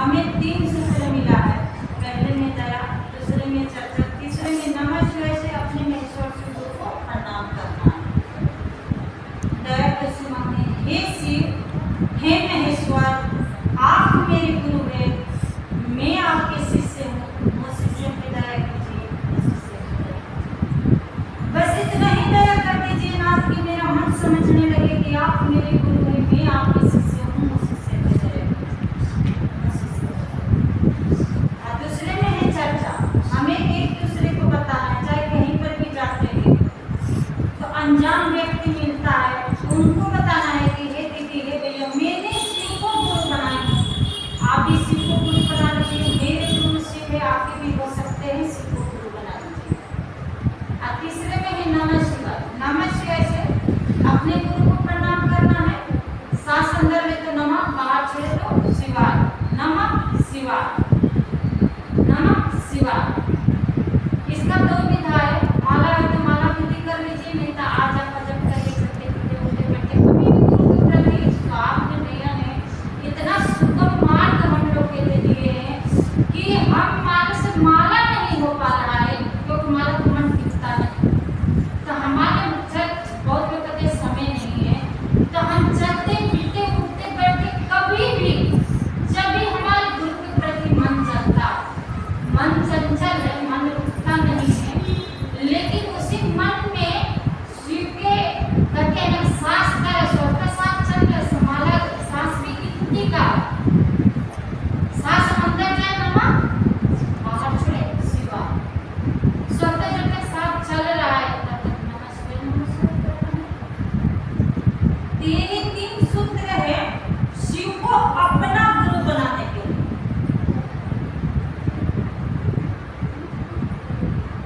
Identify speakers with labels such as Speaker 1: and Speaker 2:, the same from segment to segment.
Speaker 1: हमें 3 सूत्र मिला है। पहले में दया, दूसरे में चर्चा, तीसरे में नमः शिवाय से अपने महेश्वर शिव को प्रणाम करना है। दया कैसे मांगे? हे शिव, हे महेश्वर, आप मेरे गुरु हैं, मैं आपके शिष्य हूँ, वो शिष्य पे दया कीजिए। बस इतना ही दया कर दीजिए नाथ कि मेरा मन समझने लगे कि आप मेरे गुरु हैं, मैं आपके शिष्य हूँ, वो शिष्य पे दया कीजिए। दूसरे में है चर्चा, हमें एक दूसरे को बताना है, चाहे कहीं पर भी जाते हैं तो अनजान व्यक्ति मिलता है, उनको बताना है कि हे दीदी, हे भैया, मैंने शिव को गुरु बनाया, आप भी शिव को गुरु बना लीजिए, मेरे गुरु शिव है, आपके भी हो सकते हैं, शिव को गुरु बना लीजिए। और तीसरे में है नमः शिवाय। नमः शिवाय से अपने गुरु को प्रणाम करना है, सांस अंदर ले तो नमः, बाहर छोड़े तो शिवाय, नमः शिवाय, नमः शिवाय। इसका 2 विधा है, माला है तो माला विधि कर लीजिए, नहीं तो आज आप जब करके चलते फिरते उठते बैठे कभी भी गुरु के प्रति तो आपने भैया ने इतना सुगम मार्ग हम लोग के लिए दिए हैं कि हम माला से माला नहीं हो पा रहा है, क्योंकि माला को मन टिकता नहीं। तो हमारे बहुत लोग कहते समय नहीं है, तो हम चलते फिरते उठते बैठते कभी भी जब भी हमारे गुरु के प्रति मन चलता, मन चंचल है, मन रुकता नहीं है, लेकिन उसी मन में शिव के करके ना सांस का स्वर का साथ चल रहा है, माला सांस भी कितनी का सांस अंदर जाए नमः, बाहर छोड़े शिवा, स्वर का जब तक साथ चल रहा है तब तक नमः शिवाय नमः शिवाय। ये 3 सूत्र है शिव को अपना गुरु बनाने के लिए।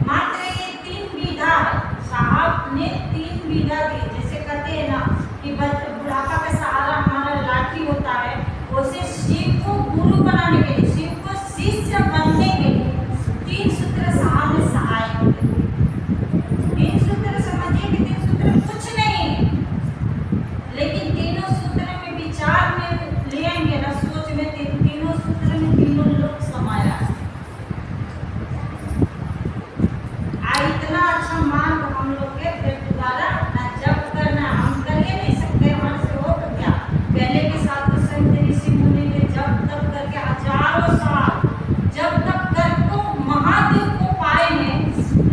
Speaker 1: मात्र ये 3 विधा है, साहब ने 3 विधा दी। जैसे कहते हैं ना कि बुढ़ापा का सहारा हमारा लाठी होता है, वैसे शिव को गुरु बनाने के लिए, शिव को शिष्य बनने के लिए 3 सूत्र साहब ने सहाय किए। 3 सूत्र समझिए कि 3 सूत्र कुछ नहीं, लेकिन तीनों सूत्र में विचार में ले आएंगे ना, सोच में तीनों सूत्र में तीनों लोग समाया है। इतना अच्छा मार्ग हम लोग के फिर दोबारा ना जब करना, हम कर ही नहीं सकते, हमारे से हो तो क्या। पहले के साधु संत ऋषि मुनि ने जब तब करके हजारों साल जब तक करके महादेव को पाए हैं,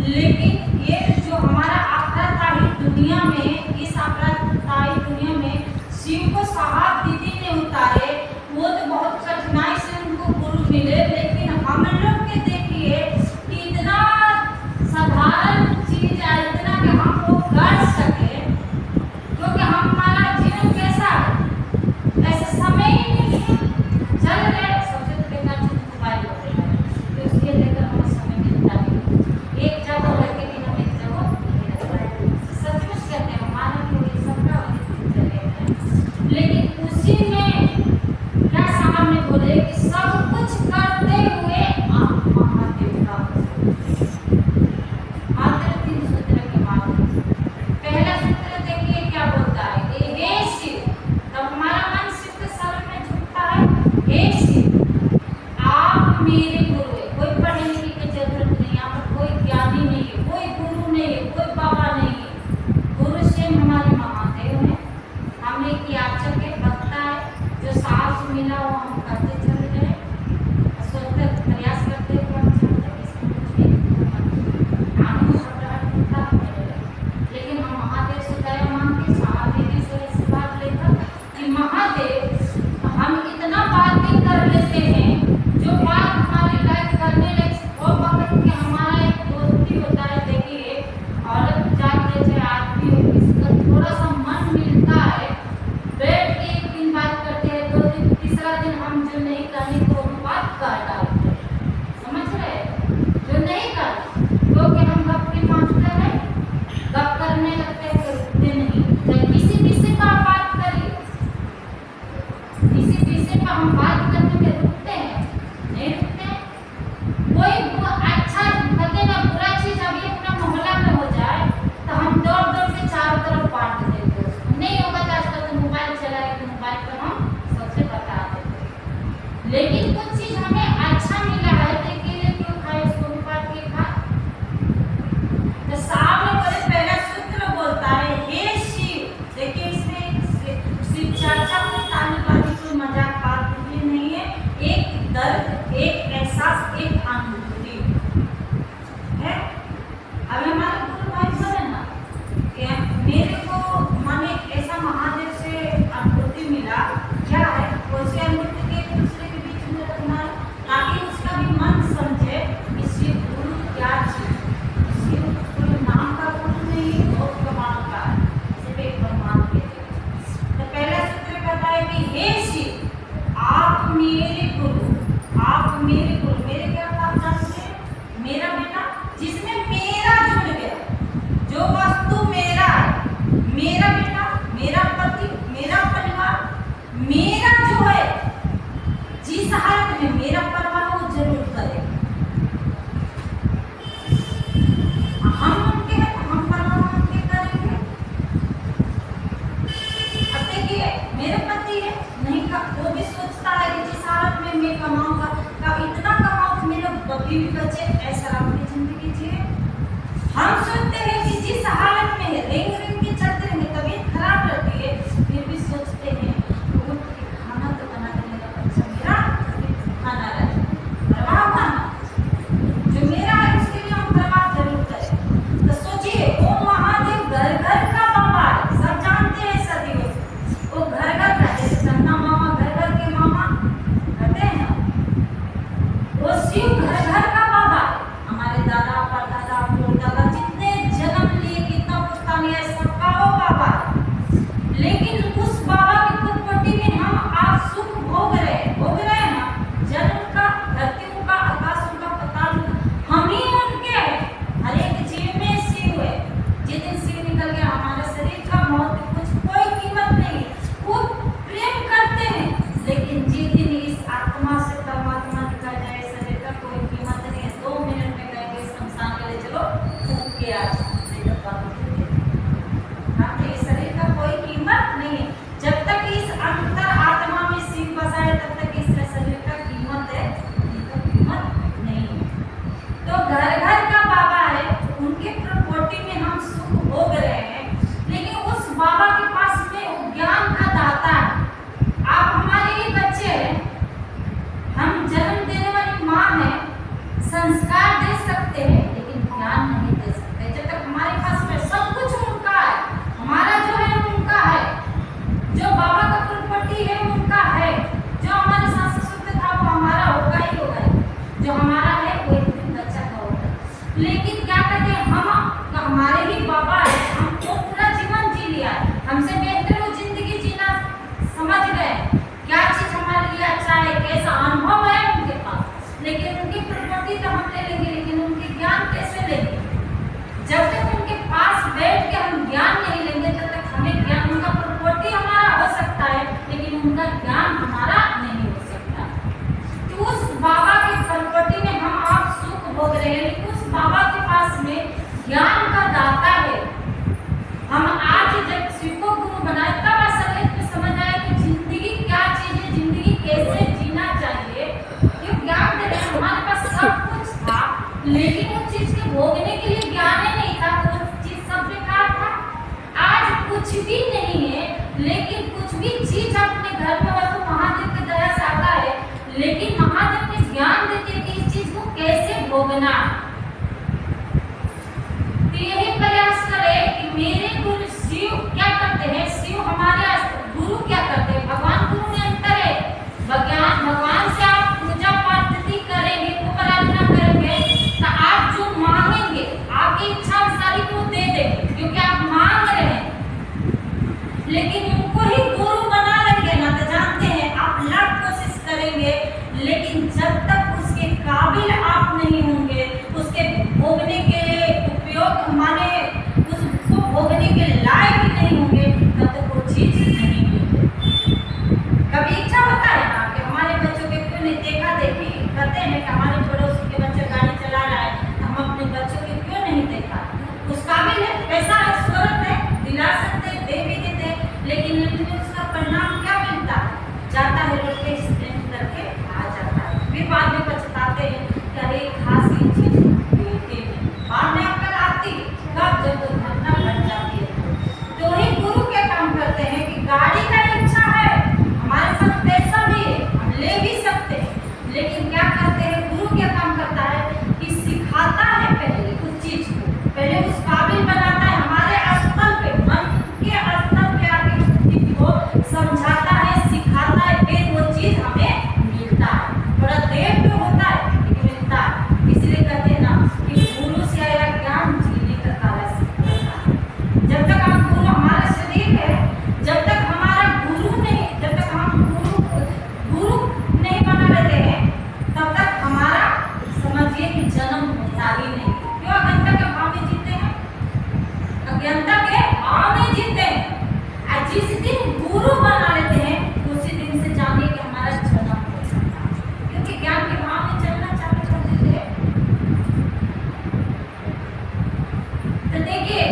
Speaker 1: लेकिन ये जो हमारा आक्राताई दुनिया में, इस आक्राताई दुनिया में शिव को साहब दीदी ने उतारे, वो तो बहुत कठिनाई से उनको गुरु मिले। लेकिन हम लोग के देखिए कि इतना साधारण चीज है, इतना कि हम वो कर सके, क्योंकि हमारा जीवन कैसा है, ऐसा समय ही नहीं है, चल रहे सबसे तो बेकार चीज मोबाइल हो रही है, तो इसलिए लेकर हमें समय मिलता नहीं, एक जगह रखे कि हम एक जगह नहीं रख पाए। सचमुच कहते हैं, मानव को ये सबका चले हैं, लेकिन उसी में क्या साहब ने बोले कि सब कुछ करते लेकिन कुछ चीज हमें अच्छा मिला है तो केले क्यों खाए, इसको भी काट के खा। तो साहब ने बोले पहला सूत्र बोलता है हे शिव। देखिए इसमें शिव चर्चा में तालीबाजी कोई मजाक बात नहीं है, एक दर्द, एक एहसास, एक अनुभूति है। अब हमारे गुरु भाई बोले ना कि मेरे को माने ऐसा महादेव से अनुभूति मिला, क्या है उसी अनुभूति के एक दूसरे के बीच में रखना है, ताकि उसका भी मन समझे कि शिव गुरु क्या चीज। शिव गुरु नाम का गुरु नहीं, बहुत कमाल का है, सिर्फ एक भगवान के। तो पहला सूत्र कहता है कि हे शिव आप मेरे गुरु, आप मेरे गुरु। मेरे क्या आप जानते हैं? मेरा बेटा जिसमें मेरा जुड़ गया, जो वस्तु मेरा है, मेरा बेटा, मेरा पति, मेरा परिवार, मेरा जो है, जिस हालत में मेरा परिवार वो जरूर करे। हम उनके हैं तो हम परिवार उनके करेंगे। अब देखिए मेरे पति है नहीं का, वो भी सोचता है कि जिस हालत में मैं कमाऊंगा का इतना कमाऊं मेरे बीवी बच्चे ऐसा अपनी जिंदगी जिए। हम सोचते हैं कि जिस हालत में है रेंग रेंग के चलते रहेंगे, तबीयत खराब रहती है, फिर भी सोचते हैं उठ के खाना तो बना के मेरा बच्चा मेरा खाना रहे, परवाह खाना जो मेरा है उसके लिए हम परवाह जरूर करें। तो सोचिए वो महादेव घर घर का बाबा है, सब जानते हैं सदियों से, वो घर घर का, जैसे चंदा मामा घर घर के मामा कहते हैं ना, वो शिव घर घर का बाबा है। हमारे दादा परदादा परदादा जितने जन्म लिए कितना पुश्ता लिया सबका वो बाबा है। लेकिन उस बाबा की प्रॉपर्टी में हम आज सुख भोग रहे हैं ना, जल उनका, धरती उनका, आकाश उनका, पताल उनका, हम ही उनके हैं। हर एक जीव में शिव है। जिस दिन शिव निकल गया हमारे शरीर का मौत कुछ कोई कीमत नहीं, वो प्रेम करते हैं, लेकिन जिस दिन इस आत्मा से परमात्मा निकल जाए शरीर का कोई कीमत नहीं है। 2 मिनट में कहेंगे शमशान के लिए चलो फूक के आ जाओ, इस शरीर का कोई कीमत नहीं है। जब तक इस अंतर आत्मा में शिव बसा है तब तक इस शरीर का कीमत है, इनका कीमत नहीं है। तो घर घर का बाबा है, उनके प्रॉपर्टी में हम सुख भोग रहे हैं, लेकिन उस बाबा के पास में वो ज्ञान का दाता है। आप हमारे ही बच्चे हैं, हम जन्म देने वाली माँ है, संस्कार दे सकते हैं लेकिन ज्ञान नहीं दे सकते। जब तक हमारे पास में सब कुछ उनका है, हमारा जो है उनका है, जो बाबा का प्रॉपर्टी है उनका है, जो हमारे सास ससुर था वो हमारा होगा ही होगा, जो हमारा है वो एक दिन बच्चा का होगा। लेकिन क्या कहते हैं हम हमारे ही बाबा है, हमको पूरा जीवन जी लिया है, हमसे बेहतर वो जिंदगी जीना समझ गए, क्या चीज हमारे लिए अच्छा है, कैसा अनुभव है उनके पास। लेकिन उनकी प्रॉपर्टी तो हम ले लेंगे, लेकिन उनके ज्ञान कैसे लेंगे? जब तक उनके पास बैठ के हम ज्ञान नहीं लेंगे तब तक हमें ज्ञान, उनका प्रॉपर्टी हमारा हो सकता है लेकिन उनका ज्ञान हमारा नहीं हो सकता। तो उस बाबा की प्रॉपर्टी में हम आप सुख भोग रहे हैं, लेकिन उस बाबा के पास में ज्ञान का दाता है। हम आज जब शिव को गुरु बनाए तब असलियत में समझ आए कि जिंदगी क्या चीज है, जिंदगी कैसे जीना चाहिए। ये ज्ञान दे रहे, हमारे पास सब कुछ था लेकिन उस चीज के भोगने के लिए ज्ञान ही नहीं था, तो वो चीज सब बेकार था। आज कुछ भी नहीं है लेकिन कुछ भी चीज अपने घर में हो तो महादेव की दया से आता है, लेकिन महादेव ने ज्ञान देते हैं कि इस चीज को कैसे भोगना। तो यही प्रयास करें कि मेरे गुरु शिव क्या करते हैं, शिव हमारे गुरु क्या करते हैं, भगवान गुरु में अंतर है। भगवान से आप पूजा पाठ करेंगे, प्रार्थना करेंगे तो आप जो मांगेंगे आपकी इच्छा अनुसार को दे देंगे, क्योंकि आप मांग रहे हैं। लेकिन उनको ही गुरु बना लेंगे ना तो जानते हैं आप लाख कोशिश करेंगे, लेकिन जब तक उसके काबिल आप नहीं होंगे, उसके भोगने के उपयोग माने उसको भोगने के लायक नहीं होंगे, तब तक वो चीज नहीं मिलेगी। कभी इच्छा होता है ना कि हमारे बच्चों के क्यों नहीं देखा देखी कहते हैं कि हमारे पड़ोसी के बच्चे गाड़ी चला रहा है, हम अपने बच्चों के क्यों नहीं देखा। उस काबिल है, पैसा है, शोहरत है, दिला सकते दे भी देते, लेकिन उसका परिणाम क्या मिलता है, जाता है लोग के करके आ जाता है। के ज्ञान के भाव में चलना चालू कर देते हैं। तो देखिए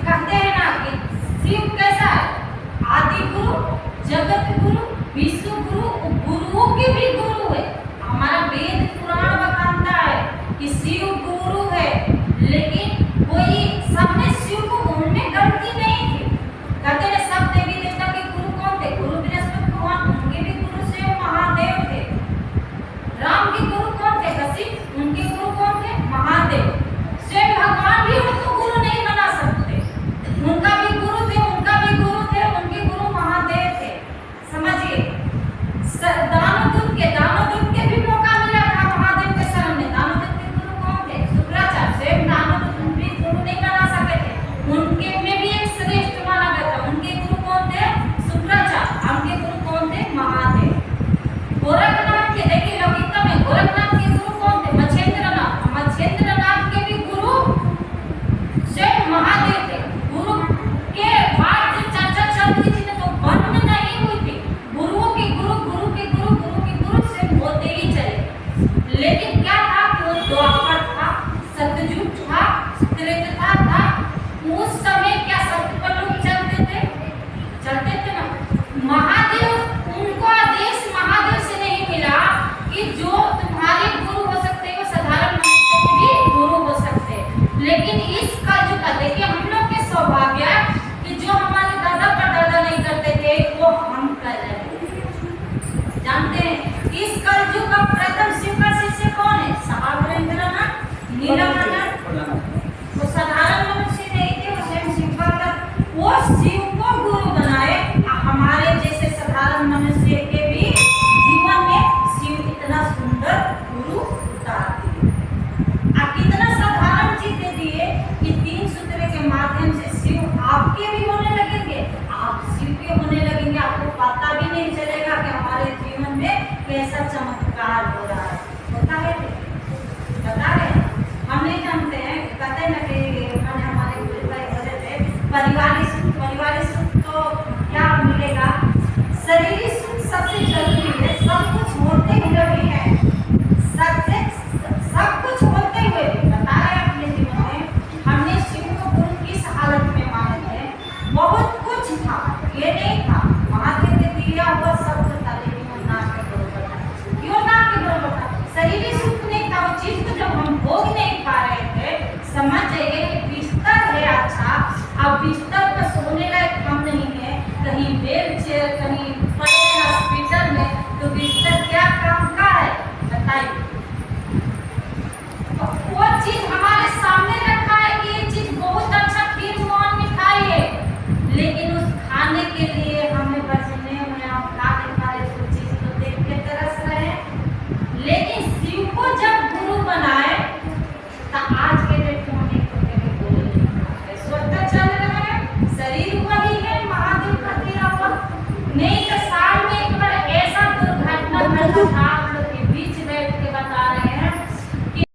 Speaker 1: कहते हैं ना कि शिव कैसा है, आदि गुरु, जगत गुरु, विश्व गुरु, गुरुओं के भी गुरु है। हमारा वेद पुराण बताता है कि शिव गुरु है, लेकिन कोई सबने शिव को, उनमें गलती नहीं थी। कहते हैं सब देवी देवता के गुरु कौन थे, गुरु बृहस्पति भगवान, उनके भी गुरु शिव महादेव थे। राम के गुरु